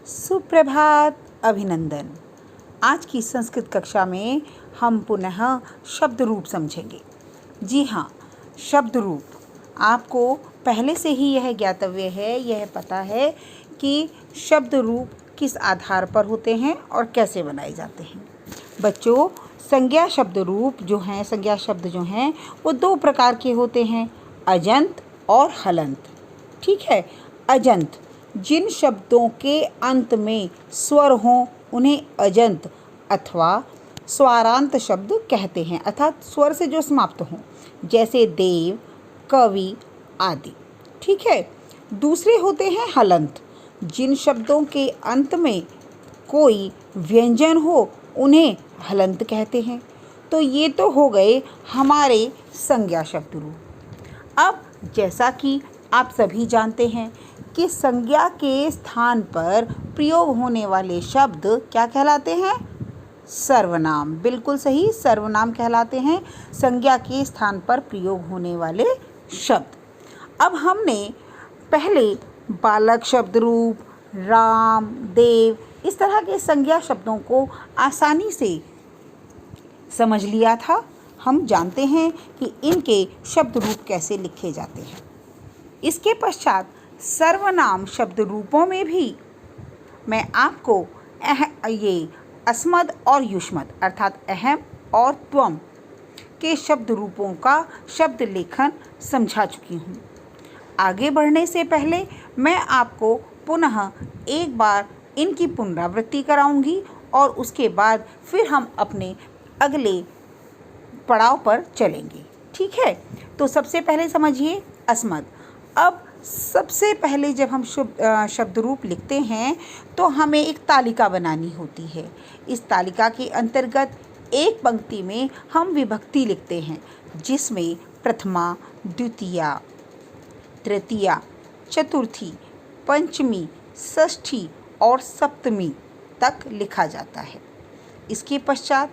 सुप्रभात, अभिनंदन। आज की संस्कृत कक्षा में हम पुनः शब्द रूप समझेंगे। जी हाँ, शब्द रूप आपको पहले से ही यह ज्ञातव्य है, यह पता है कि शब्द रूप किस आधार पर होते हैं और कैसे बनाए जाते हैं। बच्चों, संज्ञा शब्द रूप जो हैं, संज्ञा शब्द जो हैं वो दो प्रकार के होते हैं, अजंत और हलंत। ठीक है, अजंत जिन शब्दों के अंत में स्वर हों उन्हें अजंत अथवा स्वरांत शब्द कहते हैं, अर्थात स्वर से जो समाप्त हों, जैसे देव, कवि आदि। ठीक है। दूसरे होते हैं हलंत, जिन शब्दों के अंत में कोई व्यंजन हो उन्हें हलंत कहते हैं। तो ये तो हो गए हमारे संज्ञा शब्द रूप। अब जैसा कि आप सभी जानते हैं कि संज्ञा के स्थान पर प्रयोग होने वाले शब्द क्या कहलाते हैं? सर्वनाम। बिल्कुल सही, सर्वनाम कहलाते हैं संज्ञा के स्थान पर प्रयोग होने वाले शब्द। अब हमने पहले बालक शब्द रूप, राम, देव इस तरह के संज्ञा शब्दों को आसानी से समझ लिया था। हम जानते हैं कि इनके शब्द रूप कैसे लिखे जाते हैं। इसके पश्चात सर्वनाम शब्द रूपों में भी मैं आपको ये अस्मद और युष्मद अर्थात अहम और त्वम के शब्द रूपों का शब्द लेखन समझा चुकी हूँ। आगे बढ़ने से पहले मैं आपको पुनः एक बार इनकी पुनरावृत्ति कराऊंगी और उसके बाद फिर हम अपने अगले पड़ाव पर चलेंगे। ठीक है, तो सबसे पहले समझिए अस्मद। अब सबसे पहले जब हम शब्द रूप लिखते हैं तो हमें एक तालिका बनानी होती है। इस तालिका के अंतर्गत एक पंक्ति में हम विभक्ति लिखते हैं, जिसमें प्रथमा, द्वितीया, तृतीया, चतुर्थी, पंचमी, षष्ठी और सप्तमी तक लिखा जाता है। इसके पश्चात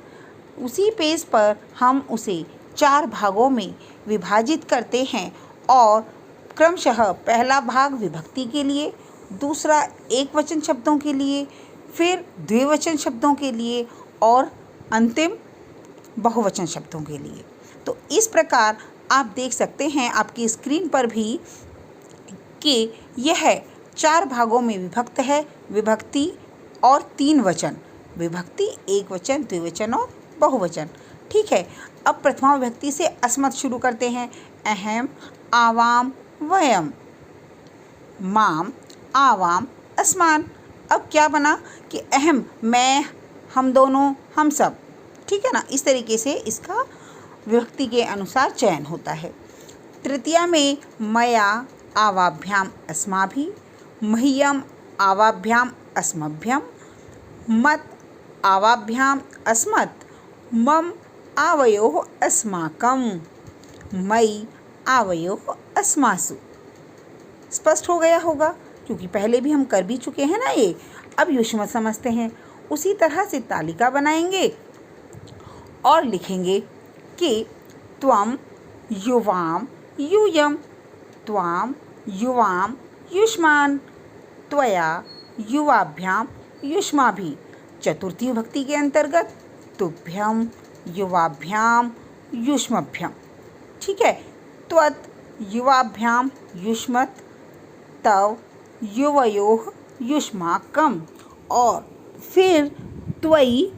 उसी पेज पर हम उसे 4 भागों में विभाजित करते हैं और क्रमशः पहला भाग विभक्ति के लिए, दूसरा एक वचन शब्दों के लिए, फिर द्विवचन शब्दों के लिए और अंतिम बहुवचन शब्दों के लिए। तो इस प्रकार आप देख सकते हैं आपकी स्क्रीन पर भी कि यह 4 भागों में विभक्त है, विभक्ति और 3 वचन, विभक्ति, एक वचन, द्विवचन और बहुवचन। ठीक है, अब प्रथमा विभक्ति से अस्मद शुरू करते हैं। अहम, आवाम, वयम, माम, आवाम, अस्मान। अब क्या बना कि अहम मैं, हम दोनों, हम सब। ठीक है ना, इस तरीके से इसका विभक्ति के अनुसार चयन होता है। तृतीया में मया, आवाभ्याम, अस्माभि, मह्यम, आवाभ्याम, अस्मभ्यम, मत, आवाभ्याम, अस्मत्, मम, आवयोः, अस्माकं, मयि, आवयोः, अस्मासु। स्पष्ट हो गया होगा, क्योंकि पहले भी हम कर भी चुके हैं ना ये। अब युष्मत समझते हैं। उसी तरह से तालिका बनाएंगे और लिखेंगे कि त्वम, युवाम, यूयम, त्वाम, युवाम, युष्मान, त्वया, युवाभ्याम, युष्माभि। चतुर्थी विभक्ति के अंतर्गत तुभ्यम, युवाभ्याम, युष्मभ्यम। ठीक है, त्वत्, युवाभ्याम, युष्मत्, तव, युवयोः, युष्माकं और फिर त्वयि,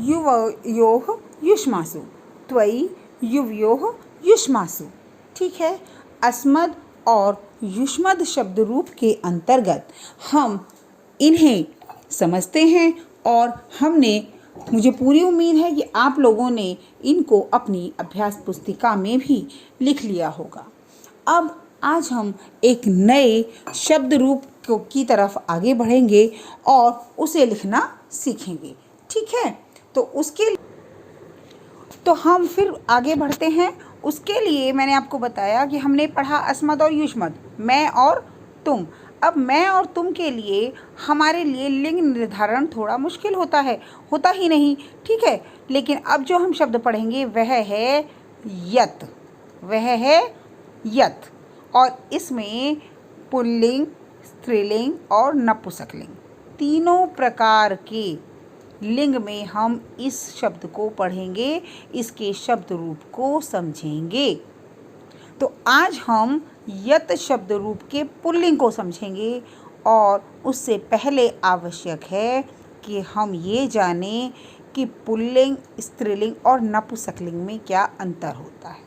युवयोः, युष्मासु, त्वयि, युवयोः, युष्मासु। ठीक है, अस्मद और युष्मद शब्द रूप के अंतर्गत हम इन्हें समझते हैं और मुझे पूरी उम्मीद है कि आप लोगों ने इनको अपनी अभ्यास पुस्तिका में भी लिख लिया होगा। अब आज हम एक नए शब्द रूप की तरफ आगे बढ़ेंगे और उसे लिखना सीखेंगे। ठीक है, तो हम फिर आगे बढ़ते हैं। उसके लिए मैंने आपको बताया कि हमने पढ़ा अस्मद और युष्मद, मैं और तुम। अब मैं और तुम के लिए हमारे लिए लिंग निर्धारण थोड़ा मुश्किल होता है, होता ही नहीं। ठीक है, लेकिन अब जो हम शब्द पढ़ेंगे वह है यत, और इसमें पुल्लिंग, स्त्रीलिंग और नपुंसकलिंग, तीनों प्रकार के लिंग में हम इस शब्द को पढ़ेंगे, इसके शब्द रूप को समझेंगे। तो आज हम यत शब्द रूप के पुल्लिंग को समझेंगे और उससे पहले आवश्यक है कि हम ये जानें कि पुल्लिंग, स्त्रीलिंग और नपुंसकलिंग में क्या अंतर होता है।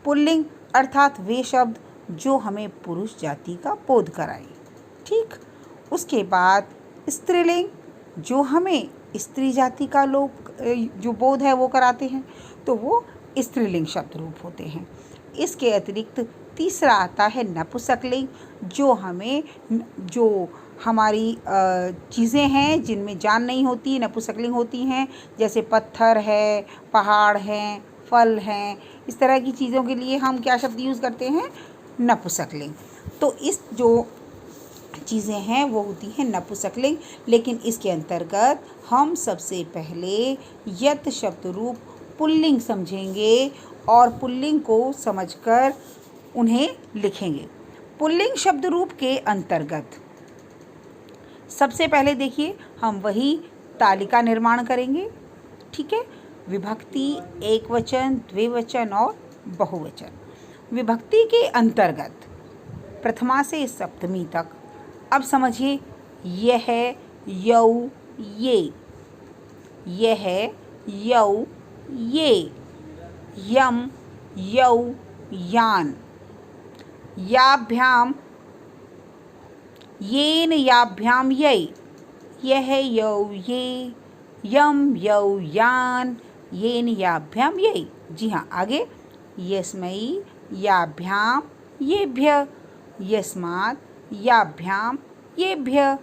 पुल्लिंग अर्थात वे शब्द जो हमें पुरुष जाति का बोध कराएं, ठीक। उसके बाद स्त्रीलिंग जो हमें स्त्री जाति का लोग जो बोध है वो कराते हैं, तो वो स्त्रीलिंग शब्द रूप होते हैं। इसके अतिरिक्त तीसरा आता है नपुंसकलिंग, जो हमारी चीज़ें हैं जिनमें जान नहीं होती, नपुंसकलिंग होती हैं। जैसे पत्थर है, पहाड़ हैं, फल हैं, इस तरह की चीज़ों के लिए हम क्या शब्द यूज़ करते हैं? नपुंसकलिंग। तो इस जो चीज़ें हैं वो होती हैं नपुंसकलिंग। लेकिन इसके अंतर्गत हम सबसे पहले यत शब्द रूप पुल्लिंग समझेंगे और पुल्लिंग को समझकर उन्हें लिखेंगे। पुल्लिंग शब्द रूप के अंतर्गत सबसे पहले देखिए हम वही तालिका निर्माण करेंगे, ठीक है। विभक्ति, एकवचन, द्विवचन और बहुवचन। विभक्ति के अंतर्गत प्रथमा से सप्तमी तक अब समझिए यह, यौ, ये, यह, यौ, ये, यम, यौ, यान, याभ्याम, येन, याभ्याम, यै, यह, यौ, ये, यम, यौ, यान, येन, याभ्याम, यै। जी हाँ, आगे यस्मै, याभ्याम, येभ्य, यस्मात्, याभ्याम, येभ्य,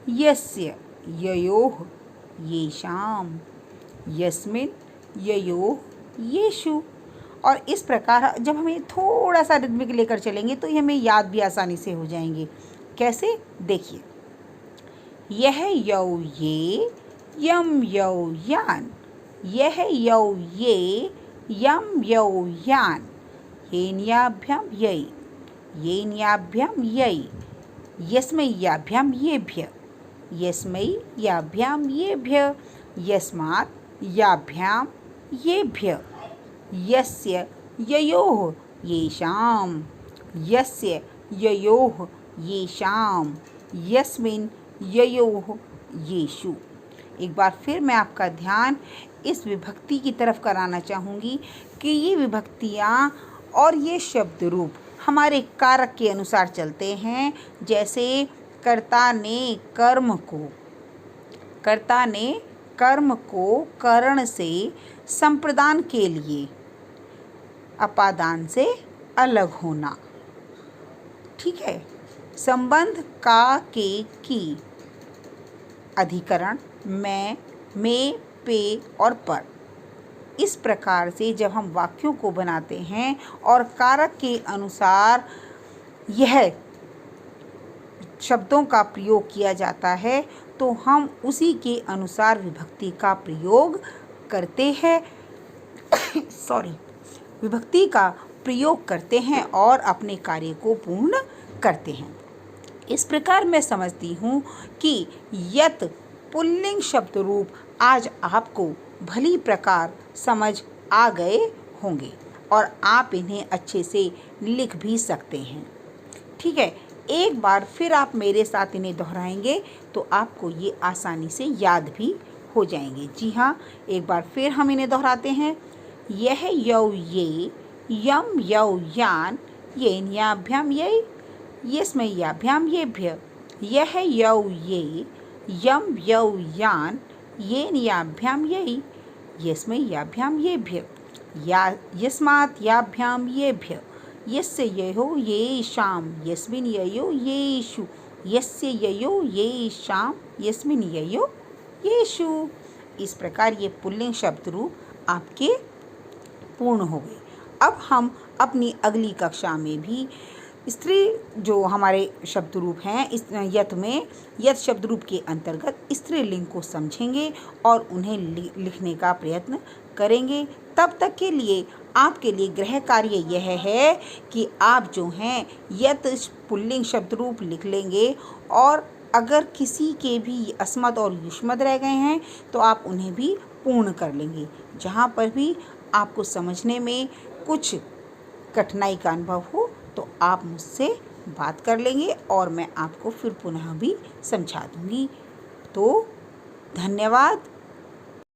यस्य, ययोः, येषाम्, यस्मिन्, ययोः, येषु। और इस प्रकार जब हमें थोड़ा सा रिदमिक लेकर चलेंगे तो ये हमें याद भी आसानी से हो जाएंगे। कैसे? देखिए, यह, यौ, ये, यम, यौ, यान, यह, यौ, ये, यम, यौ, यान, येन, याभ्याम, यै, येन, याभ्याम, यै, यस्मै, याभ्याम, येभ्य, यस्मै, याभ्याम, येभ्य, यस्मात्, याभ्याम, येभ्य, यस्य, ययोः, येषाम्, यस्य, ययोः, येषाम्, यस्मिन्, ययोः, येषु। एक बार फिर मैं आपका ध्यान इस विभक्ति की तरफ कराना चाहूँगी कि ये विभक्तियाँ और ये शब्द रूप हमारे कारक के अनुसार चलते हैं। जैसे कर्ता ने कर्म को करण से संप्रदान के लिए अपादान से अलग होना, ठीक है। संबंध का, के, की, अधिकरण मैं, में, पे और पर। इस प्रकार से जब हम वाक्यों को बनाते हैं और कारक के अनुसार यह शब्दों का प्रयोग किया जाता है तो हम उसी के अनुसार विभक्ति का प्रयोग करते हैं विभक्ति का प्रयोग करते हैं और अपने कार्य को पूर्ण करते हैं। इस प्रकार मैं समझती हूँ कि यत पुल्लिंग शब्द रूप आज आपको भली प्रकार समझ आ गए होंगे और आप इन्हें अच्छे से लिख भी सकते हैं, ठीक है। एक बार फिर आप मेरे साथ इन्हें दोहराएंगे तो आपको ये आसानी से याद भी हो जाएंगे। जी हाँ, एक बार फिर हम इन्हें दोहराते हैं। यह, यौ, ये, यम, यौ, यान, येन, याभ्याम, यै, यस्मै, याभ्याम, येभ्य, यह, यौ, ये, यम, यौ, यान, येन, याभ्याम, यै, यस्मै, याभ्याम, येभ्य, यस्मात्, याभ्याम, येभ्य, यस्य, ययोः, येषाम्, यस्मिन्, ययोः, येषु, यस्य, ययोः, येषाम्, यस्मिन्, ययोः, येषु। इस प्रकार ये पुल्लिंग शब्द रूप आपके पूर्ण हो गए। अब हम अपनी अगली कक्षा में भी स्त्री जो हमारे शब्द रूप हैं इस यत शब्द रूप के अंतर्गत स्त्रीलिंग को समझेंगे और उन्हें लिखने का प्रयत्न करेंगे। तब तक के लिए आपके लिए गृह कार्य यह है कि आप जो हैं यत पुल्लिंग शब्द रूप लिख लेंगे, और अगर किसी के भी अस्मद और युष्मद रह गए हैं तो आप उन्हें भी पूर्ण कर लेंगे। जहाँ पर भी आपको समझने में कुछ कठिनाई का अनुभव हो तो आप मुझसे बात कर लेंगे और मैं आपको फिर पुनः भी समझा दूँगी। तो धन्यवाद।